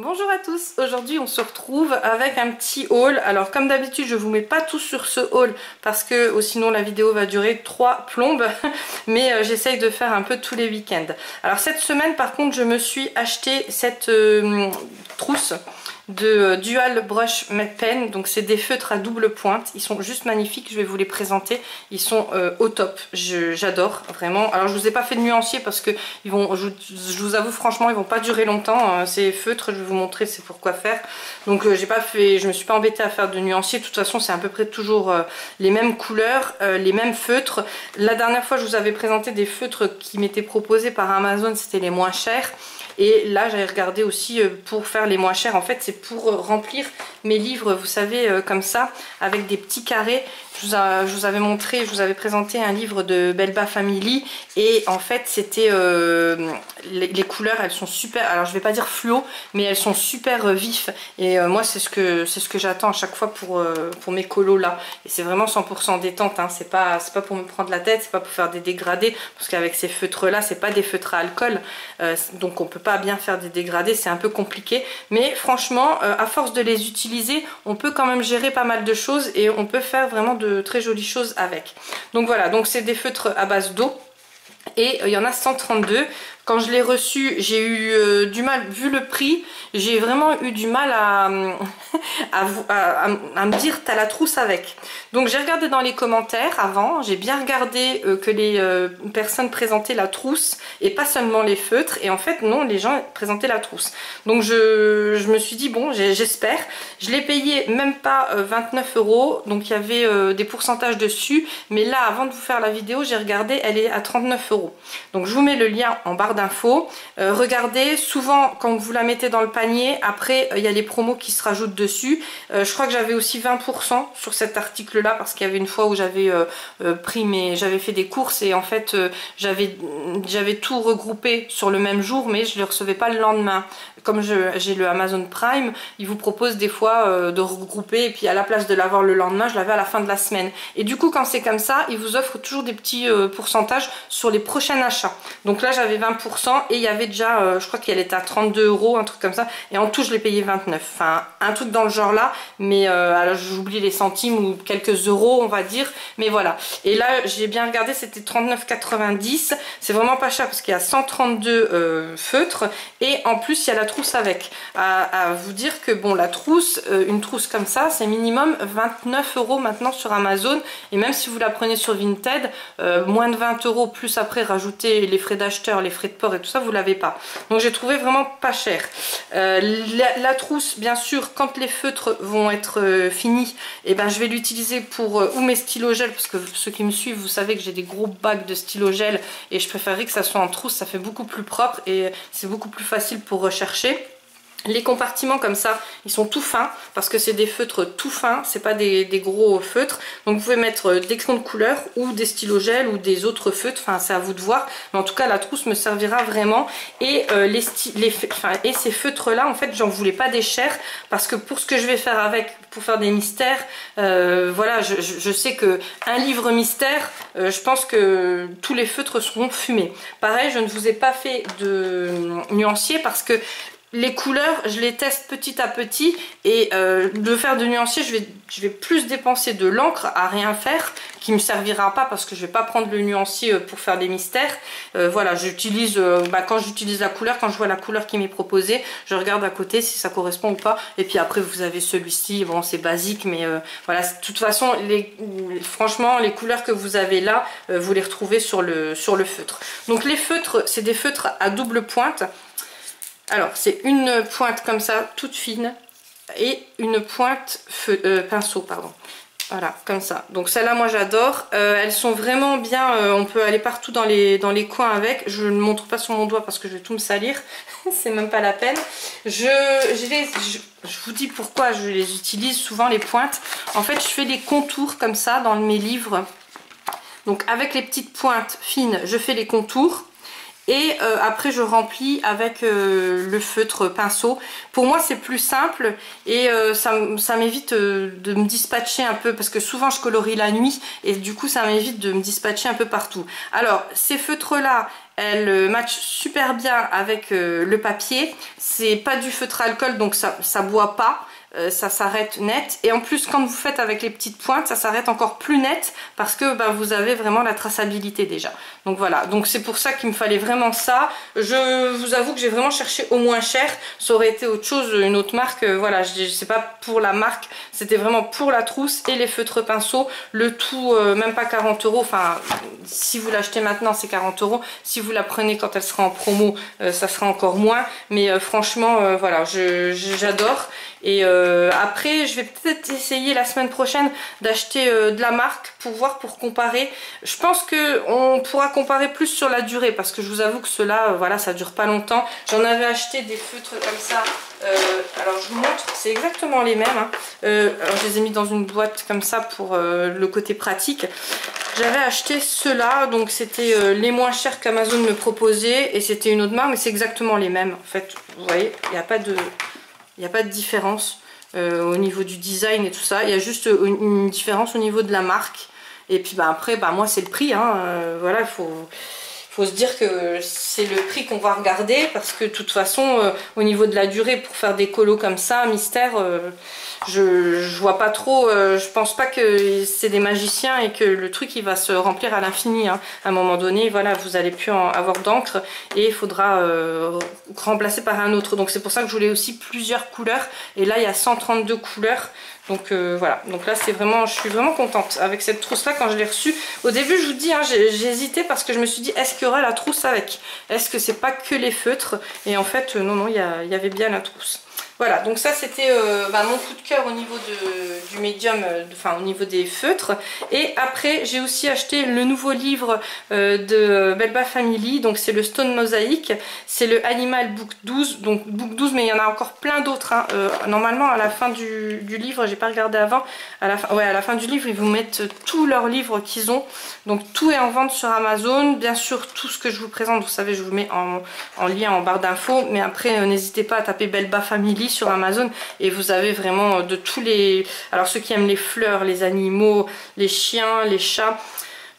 Bonjour à tous, aujourd'hui on se retrouve avec un petit haul. Alors comme d'habitude je vous mets pas tout sur ce haul parce que sinon la vidéo va durer 3 plombes. Mais j'essaye de faire un peu tous les week-ends. Alors cette semaine par contre je me suis acheté cette trousse de Dual Brush Matte Pen. Donc c'est des feutres à double pointe, ils sont juste magnifiques, je vais vous les présenter, ils sont au top, j'adore vraiment. Alors je vous ai pas fait de nuancier parce que ils vont, je vous avoue franchement ils vont pas durer longtemps, ces feutres, je vais vous montrer c'est pour quoi faire. Donc j'ai pas fait, je me suis pas embêtée à faire de nuancier, de toute façon c'est à peu près toujours les mêmes couleurs, les mêmes feutres. La dernière fois je vous avais présenté des feutres qui m'étaient proposés par Amazon, c'était les moins chers. Et là j'avais regardé aussi pour faire les moins chers, en fait c'est pour remplir mes livres, vous savez, comme ça, avec des petits carrés. Je vous avais montré, je vous avais présenté un livre de Belba Family et en fait c'était les couleurs, elles sont super, alors je vais pas dire fluo, mais elles sont super vives et moi c'est ce que j'attends à chaque fois pour mes colos là. Et c'est vraiment 100% détente, hein. C'est pas pour me prendre la tête, c'est pas pour faire des dégradés, parce qu'avec ces feutres là c'est pas des feutres à alcool, donc on peut pas bien faire des dégradés, c'est un peu compliqué. Mais franchement à force de les utiliser on peut quand même gérer pas mal de choses et on peut faire vraiment de très jolies choses avec. Donc voilà, donc c'est des feutres à base d'eau et il y en a 132. Quand je l'ai reçu, j'ai eu du mal, vu le prix, j'ai vraiment eu du mal à me dire t'as la trousse avec. Donc j'ai regardé dans les commentaires avant, j'ai bien regardé que les personnes présentaient la trousse et pas seulement les feutres. Et en fait non, les gens présentaient la trousse. Donc je me suis dit bon, j'espère. Je l'ai payé même pas 29 €, donc il y avait des pourcentages dessus. Mais là avant de vous faire la vidéo, j'ai regardé, elle est à 39 €. Donc je vous mets le lien en barre d'infos. Regardez, souvent quand vous la mettez dans le panier, après il y a les promos qui se rajoutent dessus. Je crois que j'avais aussi 20% sur cet article là parce qu'il y avait une fois où j'avais j'avais fait des courses et en fait j'avais tout regroupé sur le même jour, mais je ne le recevais pas le lendemain. Comme j'ai le Amazon Prime, ils vous proposent des fois de regrouper et puis à la place de l'avoir le lendemain, je l'avais à la fin de la semaine. Et du coup quand c'est comme ça, ils vous offrent toujours des petits pourcentages sur les prochains achats. Donc là j'avais 20% et il y avait déjà, je crois qu'elle était à 32 €, un truc comme ça. Et en tout je l'ai payé 29. Enfin un truc dans le genre là, mais alors j'oublie les centimes ou quelques euros on va dire. Mais voilà. Et là j'ai bien regardé, c'était 39,90. C'est vraiment pas cher parce qu'il y a 132 feutres et en plus il y a la trousse avec. À vous dire que bon, la trousse, une trousse comme ça, c'est minimum 29 € maintenant sur Amazon. Et même si vous la prenez sur Vinted, moins de 20 € plus après rajouter les frais d'acheteur, les frais de port et tout ça, vous l'avez pas. Donc j'ai trouvé vraiment pas cher. La trousse, bien sûr, quand les feutres vont être finis, et ben je vais l'utiliser pour ou mes stylos gel, parce que ceux qui me suivent, vous savez que j'ai des gros bacs de stylos gel et je préférerais que ça soit en trousse, ça fait beaucoup plus propre et c'est beaucoup plus facile pour rechercher. Les compartiments comme ça, ils sont tout fins parce que c'est des feutres tout fins, c'est pas des gros feutres. Donc vous pouvez mettre des crayons de couleur ou des stylos gel ou des autres feutres, enfin c'est à vous de voir. Mais en tout cas la trousse me servira vraiment. Et ces feutres là, en fait j'en voulais pas des chers parce que pour ce que je vais faire avec, pour faire des mystères, voilà, je sais que un livre mystère, je pense que tous les feutres seront fumés. Pareil, je ne vous ai pas fait de nuancier parce que les couleurs, je les teste petit à petit et de faire de nuancier, je vais plus dépenser de l'encre à rien faire, qui me servira pas parce que je vais pas prendre le nuancier pour faire des mystères. Voilà, j'utilise, quand j'utilise la couleur, quand je vois la couleur qui m'est proposée, je regarde à côté si ça correspond ou pas. Et puis après vous avez celui-ci, bon c'est basique, mais voilà, de toute façon, franchement les couleurs que vous avez là, vous les retrouvez sur le feutre. Donc les feutres, c'est des feutres à double pointe. Alors c'est une pointe comme ça, toute fine, et une pointe pinceau, pardon. Voilà, comme ça. Donc celles-là, moi j'adore. Elles sont vraiment bien, on peut aller partout dans les coins avec. Je ne montre pas sur mon doigt parce que je vais tout me salir. C'est même pas la peine. Je vous dis pourquoi je les utilise souvent, les pointes. En fait, je fais des contours comme ça dans mes livres. Donc avec les petites pointes fines, je fais les contours. Et après je remplis avec le feutre pinceau. Pour moi c'est plus simple et ça m'évite de me dispatcher un peu, parce que souvent je colorie la nuit et du coup ça m'évite de me dispatcher un peu partout. Alors ces feutres là, elle match super bien avec le papier. C'est pas du feutre alcool, donc ça boit pas. Ça s'arrête net, et en plus quand vous faites avec les petites pointes, ça s'arrête encore plus net parce que vous avez vraiment la traçabilité déjà. Donc voilà, donc c'est pour ça qu'il me fallait vraiment ça. Je vous avoue que j'ai vraiment cherché au moins cher. Ça aurait été autre chose, une autre marque, voilà, c'est pas pour la marque, c'était vraiment pour la trousse et les feutres pinceaux, le tout même pas 40 €. Enfin, si vous l'achetez maintenant c'est 40 €, si vous la prenez quand elle sera en promo ça sera encore moins, mais franchement voilà, j'adore. Et après je vais peut-être essayer la semaine prochaine d'acheter de la marque pour voir, pour comparer. Je pense que on pourra comparer plus sur la durée, parce que je vous avoue que ceux-là voilà, ça dure pas longtemps. J'en avais acheté des feutres comme ça, alors je vous montre, c'est exactement les mêmes hein. Alors je les ai mis dans une boîte comme ça pour le côté pratique. J'avais acheté ceux-là, donc c'était les moins chers qu'Amazon me proposait, et c'était une autre marque, mais c'est exactement les mêmes en fait. Vous voyez, il n'y a pas de différence au niveau du design et tout ça. Il y a juste une différence au niveau de la marque. Et puis après, moi c'est le prix. Hein. Voilà, il faut se dire que c'est le prix qu'on va regarder. Parce que de toute façon, au niveau de la durée, pour faire des colos comme ça, mystère, je vois pas trop. Je pense pas que c'est des magiciens et que le truc il va se remplir à l'infini. Hein. À un moment donné, voilà, vous allez plus avoir d'encre et il faudra remplacer par un autre. Donc c'est pour ça que je voulais aussi plusieurs couleurs. Et là, il y a 132 couleurs. Donc voilà, donc là c'est vraiment, je suis vraiment contente avec cette trousse là quand je l'ai reçue. Au début je vous dis, hein, j'ai hésité parce que je me suis dit est-ce qu'il y aura la trousse avec? Est-ce que c'est pas que les feutres? Et en fait non, il y avait bien la trousse. Voilà, donc ça c'était mon coup de cœur au niveau du médium, enfin au niveau des feutres. Et après j'ai aussi acheté le nouveau livre de Belba Family, donc c'est le Stone Mosaic, c'est le Animal Book 12, donc Book 12, mais il y en a encore plein d'autres. Hein. Normalement à la fin du livre, j'ai pas regardé avant, à la fin du livre ils vous mettent tous leurs livres qu'ils ont, donc tout est en vente sur Amazon. Bien sûr tout ce que je vous présente, vous savez, je vous mets en lien en barre d'infos, mais après n'hésitez pas à taper Belba Family sur Amazon et vous avez vraiment de tous les... Alors ceux qui aiment les fleurs, les animaux, les chiens, les chats...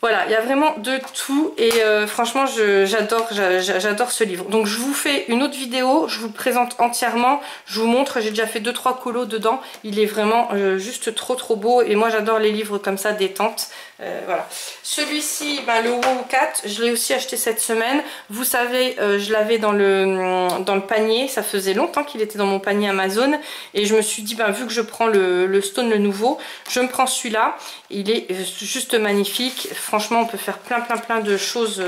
Voilà, il y a vraiment de tout et franchement j'adore ce livre. Donc je vous fais une autre vidéo, je vous le présente entièrement, je vous montre, j'ai déjà fait 2-3 colos dedans. Il est vraiment juste trop beau et moi j'adore les livres comme ça, détente. Voilà. Celui-ci, le WoW Cat, je l'ai aussi acheté cette semaine. Vous savez, je l'avais dans le panier, ça faisait longtemps qu'il était dans mon panier Amazon et je me suis dit, vu que je prends le Stone, le nouveau, je me prends celui-là. Il est juste magnifique. Franchement, on peut faire plein de choses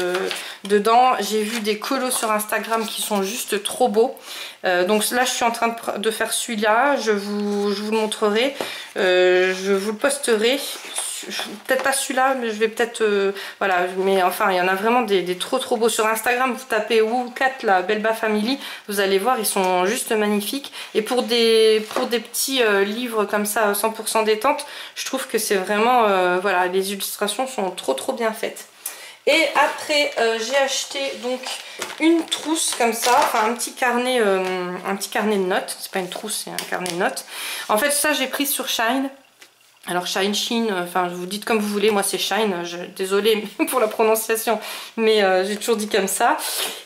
dedans. J'ai vu des colos sur Instagram qui sont juste trop beaux. Donc là, je suis en train de faire celui-là. Je vous le montrerai. Je vous le posterai. Peut-être pas celui-là, mais je vais peut-être... voilà, mais enfin, il y en a vraiment des trop beaux. Sur Instagram, vous tapez WoW4, la Belba Family, vous allez voir, ils sont juste magnifiques. Et pour des petits livres comme ça, 100% détente, je trouve que c'est vraiment... voilà, les illustrations sont trop bien faites. Et après, j'ai acheté donc une trousse comme ça, enfin un petit carnet de notes. C'est pas une trousse, c'est un carnet de notes. En fait, ça, j'ai pris sur Shine. Alors Shine, enfin vous dites comme vous voulez, moi c'est Shine, désolée pour la prononciation, mais j'ai toujours dit comme ça.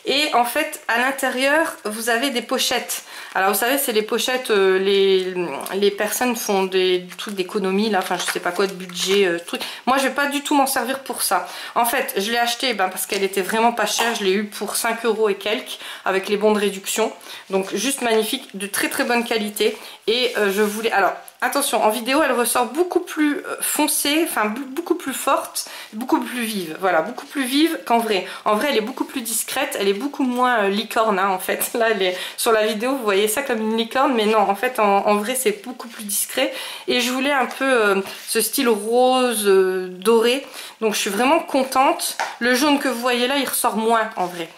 Et en fait à l'intérieur vous avez des pochettes. Alors vous savez, c'est les pochettes, les personnes font des trucs d'économie là, enfin je sais pas quoi, de budget, truc. Moi je vais pas du tout m'en servir pour ça. En fait je l'ai acheté parce qu'elle était vraiment pas chère, je l'ai eu pour 5 € et quelques avec les bons de réduction. Donc juste magnifique, de très bonne qualité. Et je voulais... Alors attention, en vidéo elle ressort beaucoup plus foncée, enfin beaucoup plus forte, beaucoup plus vive, voilà, beaucoup plus vive qu'en vrai. En vrai elle est beaucoup plus discrète, elle est beaucoup moins licorne hein, en fait. Là elle est... sur la vidéo vous voyez ça comme une licorne, mais non en fait en vrai c'est beaucoup plus discret. Et je voulais un peu ce style rose doré, donc je suis vraiment contente. Le jaune que vous voyez là il ressort moins en vrai,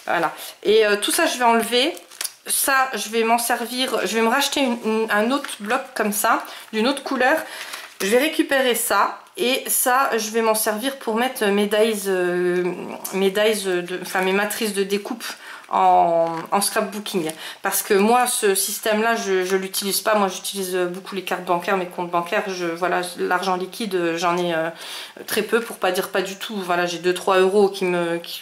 voilà. Et tout ça je vais enlever. Ça, je vais m'en servir, je vais me racheter un autre bloc comme ça, d'une autre couleur. Je vais récupérer ça et ça, je vais m'en servir pour mettre mes dies, mes matrices de découpe en scrapbooking. Parce que moi, ce système-là, je l'utilise pas. Moi, j'utilise beaucoup les cartes bancaires, mes comptes bancaires. Voilà, l'argent liquide, j'en ai très peu, pour pas dire pas du tout. Voilà, j'ai 2-3 euros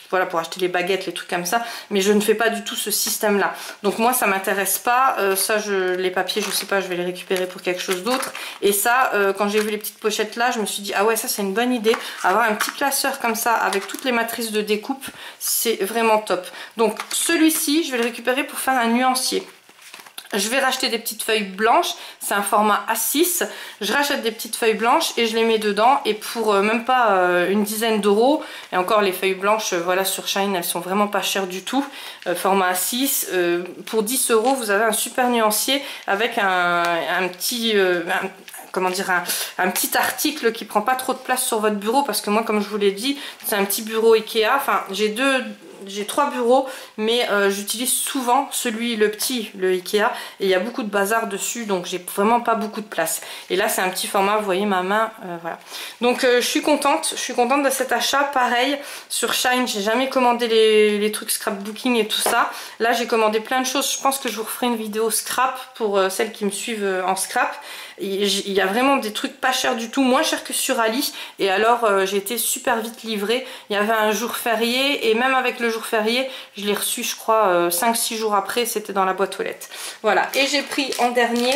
voilà, pour acheter les baguettes, les trucs comme ça. Mais je ne fais pas du tout ce système-là. Donc moi, ça m'intéresse pas. Ça, les papiers, je sais pas, je vais les récupérer pour quelque chose d'autre. Et ça, quand j'ai vu les petites pochettes là, je me suis dit, ah ouais, ça c'est une bonne idée. Avoir un petit classeur comme ça, avec toutes les matrices de découpe, c'est vraiment top. Donc celui-ci, je vais le récupérer pour faire un nuancier. Je vais racheter des petites feuilles blanches, c'est un format A6, je rachète des petites feuilles blanches et je les mets dedans, et pour même pas une dizaine d'euros, et encore les feuilles blanches, voilà, sur Shine, elles sont vraiment pas chères du tout, format A6, pour 10 euros vous avez un super nuancier avec un petit... comment dire, un petit article qui prend pas trop de place sur votre bureau, parce que moi, comme je vous l'ai dit, c'est un petit bureau Ikea. Enfin, j'ai 3 bureaux, mais j'utilise souvent le petit, le Ikea, et il y a beaucoup de bazar dessus, donc j'ai vraiment pas beaucoup de place. Et là c'est un petit format, vous voyez ma main, voilà. Donc je suis contente de cet achat. Pareil, sur Shine, j'ai jamais commandé les trucs scrapbooking et tout ça. Là j'ai commandé plein de choses, je pense que je vous referai une vidéo scrap pour celles qui me suivent en scrap. Il y a vraiment des trucs pas chers du tout, moins chers que sur Ali, et alors j'ai été super vite livrée. Il y avait un jour férié, et même avec le jour férié, je l'ai reçu je crois 5-6 jours après, c'était dans la boîte aux lettres. Voilà, et j'ai pris en dernier,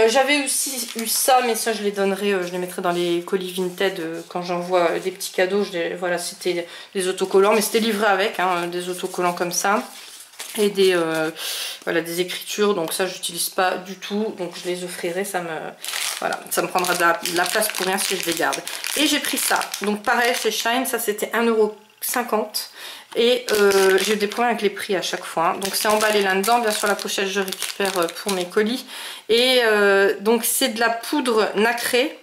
j'avais aussi eu ça, mais ça je les donnerai, je les mettrai dans les colis Vinted quand j'envoie des petits cadeaux. Voilà, c'était des autocollants, mais c'était livré avec, hein, des autocollants comme ça. Et voilà, des écritures, donc ça j'utilise pas du tout, donc je les offrirai, voilà, ça me prendra de la place pour rien si je les garde. Et j'ai pris ça, donc pareil chez Shine, ça c'était 1,50 €, et j'ai eu des problèmes avec les prix à chaque fois, hein. Donc c'est emballé là-dedans, bien sûr la pochette je récupère pour mes colis, et donc c'est de la poudre nacrée.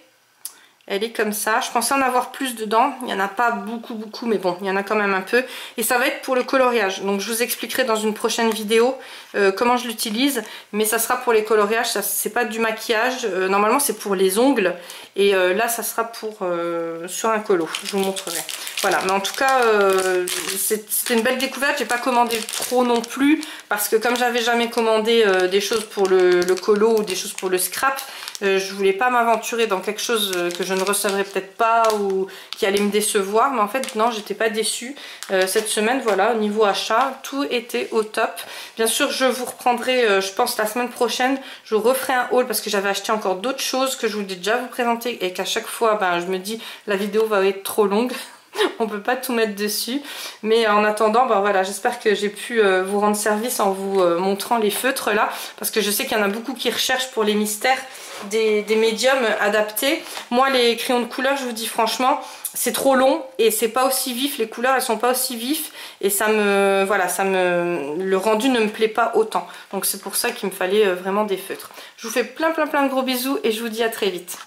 Elle est comme ça, je pensais en avoir plus dedans, il n'y en a pas beaucoup, mais bon, il y en a quand même un peu. Et ça va être pour le coloriage, donc je vous expliquerai dans une prochaine vidéo comment je l'utilise. Mais ça sera pour les coloriages, c'est pas du maquillage, normalement c'est pour les ongles. Et là ça sera pour sur un colo, je vous montrerai. Voilà, mais en tout cas c'était une belle découverte, j'ai pas commandé trop non plus. Parce que comme j'avais jamais commandé des choses pour le colo ou des choses pour le scrap, je voulais pas m'aventurer dans quelque chose que je ne recevrais peut-être pas ou qui allait me décevoir, mais en fait non, j'étais pas déçue cette semaine. Voilà, au niveau achat, tout était au top. Bien sûr je vous reprendrai, je pense la semaine prochaine, je referai un haul parce que j'avais acheté encore d'autres choses que je voulais déjà vous présenter, et qu'à chaque fois je me dis la vidéo va être trop longue. On peut pas tout mettre dessus, mais en attendant, voilà, j'espère que j'ai pu vous rendre service en vous montrant les feutres là, parce que je sais qu'il y en a beaucoup qui recherchent pour les mystères des médiums adaptés. Moi les crayons de couleur, je vous dis franchement, c'est trop long et c'est pas aussi vif, les couleurs elles sont pas aussi vives, et le rendu ne me plaît pas autant, donc c'est pour ça qu'il me fallait vraiment des feutres. Je vous fais plein de gros bisous et je vous dis à très vite.